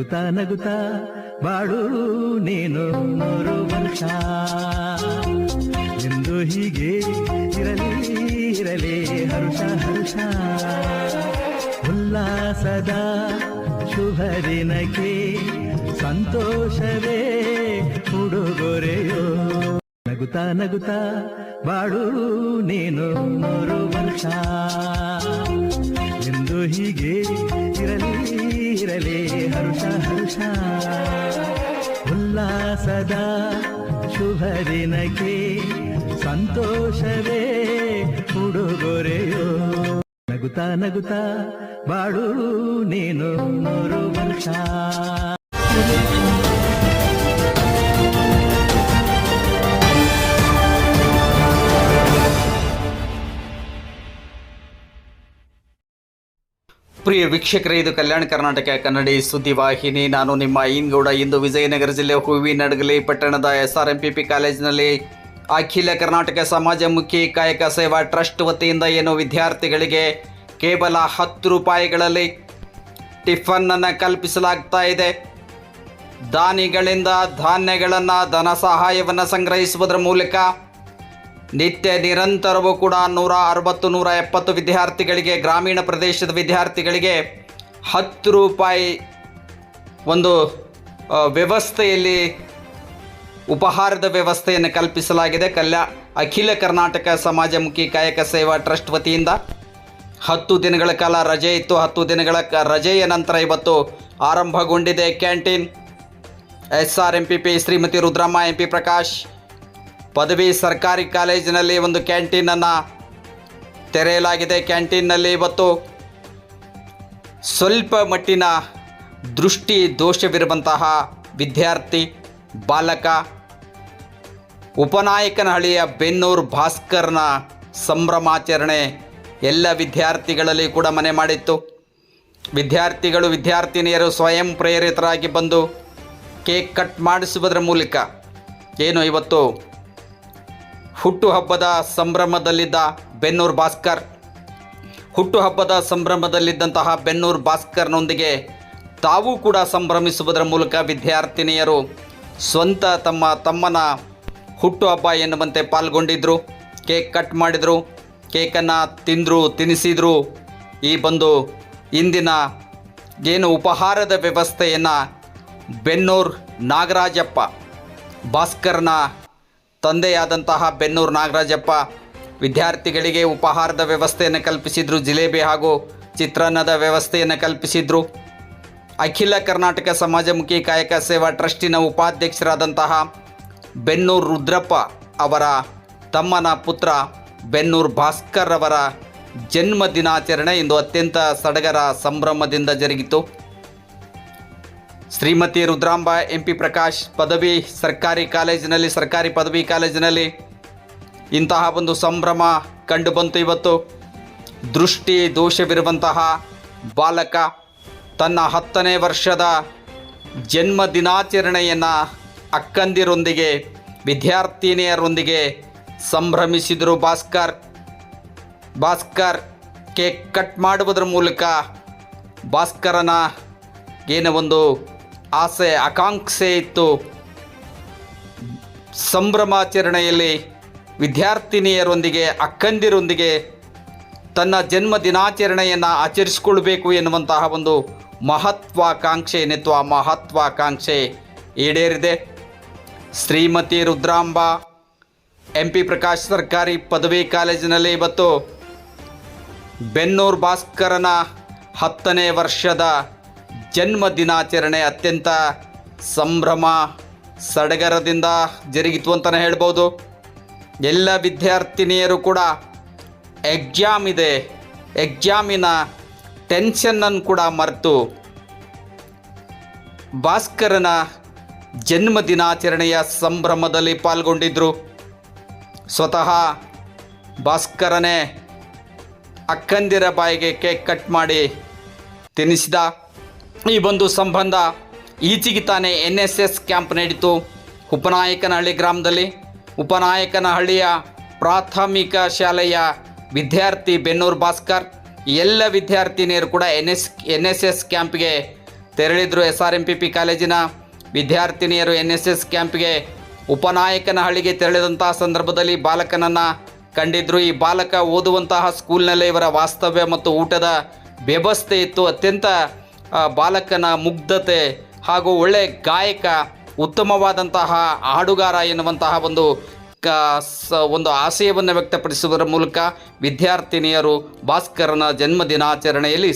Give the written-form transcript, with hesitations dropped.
ನಗುತ್ತಾ ನಗುತ್ತಾ ಬಾಳು ನೀನು 100 ವರ್ಷ ಎಂದು ಹೀಗೆ ಇರಲಿ ಇರಲಿ ಹರುಷ ಹರುಷ ಉಲ್ಲಾಸದ ಶುಭ ದಿನಕ್ಕೆ ಸಂತೋಷವೇ ಉಡುಗೊರೆಯೋ ನಗುತ್ತಾ ನಗುತ್ತಾ ಬಾಳು ನೀನು 100 ವರ್ಷ ಎಂದು ಹೀಗೆ ಇರಲಿ ಇರಲಿ ಹರುಷ ಹರುಷ ಉಲ್ಲಾಸದ ಶುಭ ದಿನಕ್ಕೆ ಸಂತೋಷವೇ ಉಡುಗೊರೆಯೋ ನಗುತ್ತಾ ನಗುತ್ತಾ ಬಾಳು ನೀನು 100 ವರ್ಷ. ಪ್ರಿಯ ವೀಕ್ಷಕರೇ, ಇದು ಕಲ್ಯಾಣ ಕರ್ನಾಟಕ ಕನ್ನಡಿ ಸುದ್ದಿವಾಹಿನಿ. ನಾನು ನಿಮ್ಮ ಇಂಗೌಡ. ಇಂದು ವಿಜಯನಗರ ಜಿಲ್ಲೆ ಹೂವಿನಡಗಲಿ ಪಟ್ಟಣದ SRMPP ಕಾಲೇಜಿನಲ್ಲಿ ಅಖಿಲ ಕರ್ನಾಟಕ ಸಮಾಜಮುಖಿ ಕಾಯಕ ಸೇವಾ ಟ್ರಸ್ಟ್ ವತಿಯಿಂದ ಏನು ವಿದ್ಯಾರ್ಥಿಗಳಿಗೆ ಕೇವಲ 10 ರೂಪಾಯಿಗಳಲ್ಲಿ ಟಿಫನ್ನನ್ನು ಕಲ್ಪಿಸಲಾಗ್ತಾ ಇದೆ. ದಾನಿಗಳಿಂದ ಧಾನ್ಯಗಳನ್ನು ಧನ ಸಹಾಯವನ್ನು ಸಂಗ್ರಹಿಸುವುದರ ಮೂಲಕ ನಿತ್ಯ ನಿರಂತರವೂ ಕೂಡ 160-170 ವಿದ್ಯಾರ್ಥಿಗಳಿಗೆ, ಗ್ರಾಮೀಣ ಪ್ರದೇಶದ ವಿದ್ಯಾರ್ಥಿಗಳಿಗೆ 10 ರೂಪಾಯಿ ಒಂದು ವ್ಯವಸ್ಥೆಯಲ್ಲಿ ಉಪಹಾರದ ವ್ಯವಸ್ಥೆಯನ್ನು ಕಲ್ಪಿಸಲಾಗಿದೆ. ಅಖಿಲ ಕರ್ನಾಟಕ ಸಮಾಜಮುಖಿ ಕಾಯಕ ಸೇವಾ ಟ್ರಸ್ಟ್ ವತಿಯಿಂದ 10 ದಿನಗಳ ಕಾಲ ರಜೆ ಇತ್ತು. 10 ದಿನಗಳ ರಜೆಯ ನಂತರ ಇವತ್ತು ಆರಂಭಗೊಂಡಿದೆ canteen. SRMPP Shrimati Rudramma, MP Prakash ಪದವಿ ಸರ್ಕಾರಿ ಕಾಲೇಜಿನಲ್ಲಿ ಒಂದು ಕ್ಯಾಂಟೀನನ್ನು ತೆರೆಯಲಾಗಿದೆ. ಕ್ಯಾಂಟೀನ್ನಲ್ಲಿ ಇವತ್ತು ಸ್ವಲ್ಪ ಮಟ್ಟಿನ ದೃಷ್ಟಿ ದೋಷವಿರುವಂತಹ ವಿದ್ಯಾರ್ಥಿ ಬಾಲಕ ಉಪನಾಯಕನಹಳ್ಳಿಯ ಬೆನ್ನೂರು ಭಾಸ್ಕರ್ನ ಸಂಭ್ರಮಾಚರಣೆ ಎಲ್ಲ ವಿದ್ಯಾರ್ಥಿಗಳಲ್ಲಿ ಕೂಡ ಮನೆ ಮಾಡಿತ್ತು. ವಿದ್ಯಾರ್ಥಿಗಳು, ವಿದ್ಯಾರ್ಥಿನಿಯರು ಸ್ವಯಂ ಪ್ರೇರಿತರಾಗಿ ಬಂದು ಕೇಕ್ ಕಟ್ ಮಾಡಿಸುವುದರ ಮೂಲಕ ಏನು ಇವತ್ತು ಹುಟ್ಟುಹಬ್ಬದ ಸಂಭ್ರಮದಲ್ಲಿದ್ದ ಬೆನ್ನೂರು ಭಾಸ್ಕರ್, ಹುಟ್ಟುಹಬ್ಬದ ಸಂಭ್ರಮದಲ್ಲಿದ್ದಂತಹ ಬೆನ್ನೂರು ಭಾಸ್ಕರ್ನೊಂದಿಗೆ ತಾವೂ ಕೂಡ ಸಂಭ್ರಮಿಸುವುದರ ಮೂಲಕ ವಿದ್ಯಾರ್ಥಿನಿಯರು ಸ್ವಂತ ತಮ್ಮನ ಹುಟ್ಟುಹಬ್ಬ ಎನ್ನುವಂತೆ ಪಾಲ್ಗೊಂಡಿದ್ದರು. ಕೇಕ್ ಕಟ್ ಮಾಡಿದರು, ಕೇಕನ್ನು ತಿನ್ನಿಸಿದರು. ಈ ಬಂದು ಇಂದಿನ ಏನು ಉಪಹಾರದ ವ್ಯವಸ್ಥೆಯನ್ನು ಬೆನ್ನೂರು ನಾಗರಾಜಪ್ಪ, ಭಾಸ್ಕರ್ನ ತಂದೆಯಾದಂತಹ ಬೆನ್ನೂರು ನಾಗರಾಜಪ್ಪ ವಿದ್ಯಾರ್ಥಿಗಳಿಗೆ ಉಪಹಾರದ ವ್ಯವಸ್ಥೆಯನ್ನು ಕಲ್ಪಿಸಿದರು. ಜಿಲೇಬಿ ಹಾಗೂ ಚಿತ್ರಾನ್ನದ ವ್ಯವಸ್ಥೆಯನ್ನು ಕಲ್ಪಿಸಿದರು. ಅಖಿಲ ಕರ್ನಾಟಕ ಸಮಾಜಮುಖಿ ಕಾಯಕ ಸೇವಾ ಟ್ರಸ್ಟಿನ ಉಪಾಧ್ಯಕ್ಷರಾದಂತಹ ಬೆನ್ನೂರು ರುದ್ರಪ್ಪ ಅವರ ತಮ್ಮನ ಪುತ್ರ ಬೆನ್ನೂರು ಭಾಸ್ಕರ್ ಅವರ ಜನ್ಮ ದಿನಾಚರಣೆ ಇಂದು ಅತ್ಯಂತ ಸಡಗರ ಸಂಭ್ರಮದಿಂದ ಜರುಗಿತು. ಶ್ರೀಮತಿ ರುದ್ರಾಂಬ, MP ಪ್ರಕಾಶ್ ಪದವಿ ಸರ್ಕಾರಿ ಕಾಲೇಜಿನಲ್ಲಿ, ಸರ್ಕಾರಿ ಪದವಿ ಕಾಲೇಜಿನಲ್ಲಿ ಇಂತಹ ಒಂದು ಸಂಭ್ರಮ ಕಂಡುಬಂತು. ಇವತ್ತು ದೃಷ್ಟಿ ದೋಷವಿರುವಂತಹ ಬಾಲಕ ತನ್ನ 10ನೇ ವರ್ಷದ ಜನ್ಮ ದಿನಾಚರಣೆಯನ್ನು ಅಕ್ಕಂದಿರೊಂದಿಗೆ, ವಿದ್ಯಾರ್ಥಿನಿಯರೊಂದಿಗೆ ಸಂಭ್ರಮಿಸಿದರು. ಭಾಸ್ಕರ್ ಕೇಕ್ ಕಟ್ ಮಾಡುವುದರ ಮೂಲಕ ಭಾಸ್ಕರನ ಏನು ಒಂದು ಆಸೆ ಆಕಾಂಕ್ಷೆ ಇತ್ತು, ಸಂಭ್ರಮಾಚರಣೆಯಲ್ಲಿ ವಿದ್ಯಾರ್ಥಿನಿಯರೊಂದಿಗೆ, ಅಕ್ಕಂದಿರೊಂದಿಗೆ ತನ್ನ ಜನ್ಮ ದಿನಾಚರಣೆಯನ್ನು ಆಚರಿಸಿಕೊಳ್ಬೇಕು ಎನ್ನುವಂತಹ ಒಂದು ಮಹತ್ವಾಕಾಂಕ್ಷೆ ಏನಿತ್ತು, ಆ ಮಹತ್ವಾಕಾಂಕ್ಷೆ ಈಡೇರಿದೆ. ಶ್ರೀಮತಿ ರುದ್ರಾಂಬ, MP ಪ್ರಕಾಶ್ ಸರ್ಕಾರಿ ಪದವಿ ಕಾಲೇಜಿನಲ್ಲಿ ಇವತ್ತು ಬೆನ್ನೂರು ಭಾಸ್ಕರನ 10ನೇ ವರ್ಷದ ಜನ್ಮ ದಿನಾಚರಣೆ ಅತ್ಯಂತ ಸಂಭ್ರಮ ಸಡಗರದಿಂದ ಜರುಗಿತು ಅಂತಲೇ ಹೇಳ್ಬೋದು. ಎಲ್ಲ ವಿದ್ಯಾರ್ಥಿನಿಯರು ಕೂಡ ಎಕ್ಸಾಮಿನ ಟೆನ್ಷನ್ನನ್ನು ಕೂಡ ಮರೆತು ಭಾಸ್ಕರನ ಜನ್ಮ ದಿನಾಚರಣೆಯ ಸಂಭ್ರಮದಲ್ಲಿ ಪಾಲ್ಗೊಂಡಿದ್ದರು. ಸ್ವತಃ ಭಾಸ್ಕರನೇ ಅಕ್ಕಂದಿರ ಬಾಯಿಗೆ ಕೇಕ್ ಕಟ್ ಮಾಡಿ ತಿನ್ನಿಸಿದ. ಈ ಒಂದು ಸಂಬಂಧ ಈಚೆಗೆ ತಾನೇ NSS ಕ್ಯಾಂಪ್ ನಡೀತು ಉಪನಾಯಕನಹಳ್ಳಿ ಗ್ರಾಮದಲ್ಲಿ. ಉಪನಾಯಕನಹಳ್ಳಿಯ ಪ್ರಾಥಮಿಕ ಶಾಲೆಯ ವಿದ್ಯಾರ್ಥಿ ಬೆನ್ನೂರು ಭಾಸ್ಕರ್, ಎಲ್ಲ ವಿದ್ಯಾರ್ಥಿನಿಯರು ಕೂಡ NSS ಕ್ಯಾಂಪ್ಗೆ ತೆರಳಿದ್ರು. SRMPP ಕಾಲೇಜಿನ ವಿದ್ಯಾರ್ಥಿನಿಯರು NSS ಕ್ಯಾಂಪ್ಗೆ ಉಪನಾಯಕನಹಳ್ಳಿಗೆ ತೆರಳಿದಂತಹ ಸಂದರ್ಭದಲ್ಲಿ ಬಾಲಕನನ್ನು ಕಂಡಿದ್ರು. ಈ ಬಾಲಕ ಓದುವಂತಹ ಸ್ಕೂಲ್ನಲ್ಲೇ ಇವರ ವಾಸ್ತವ್ಯ ಮತ್ತು ಊಟದ ವ್ಯವಸ್ಥೆ ಇತ್ತು. ಅತ್ಯಂತ ಬಾಲಕನ ಮುಗ್ಧತೆ ಹಾಗೂ ಒಳ್ಳೆಯ ಗಾಯಕ, ಉತ್ತಮವಾದಂತಹ ಹಾಡುಗಾರ ಎನ್ನುವಂತಹ ಒಂದು ಆಶಯವನ್ನು ವ್ಯಕ್ತಪಡಿಸುವುದರ ಮೂಲಕ ವಿದ್ಯಾರ್ಥಿನಿಯರು ಭಾಸ್ಕರನ ಜನ್ಮದಿನಾಚರಣೆಯಲ್ಲಿ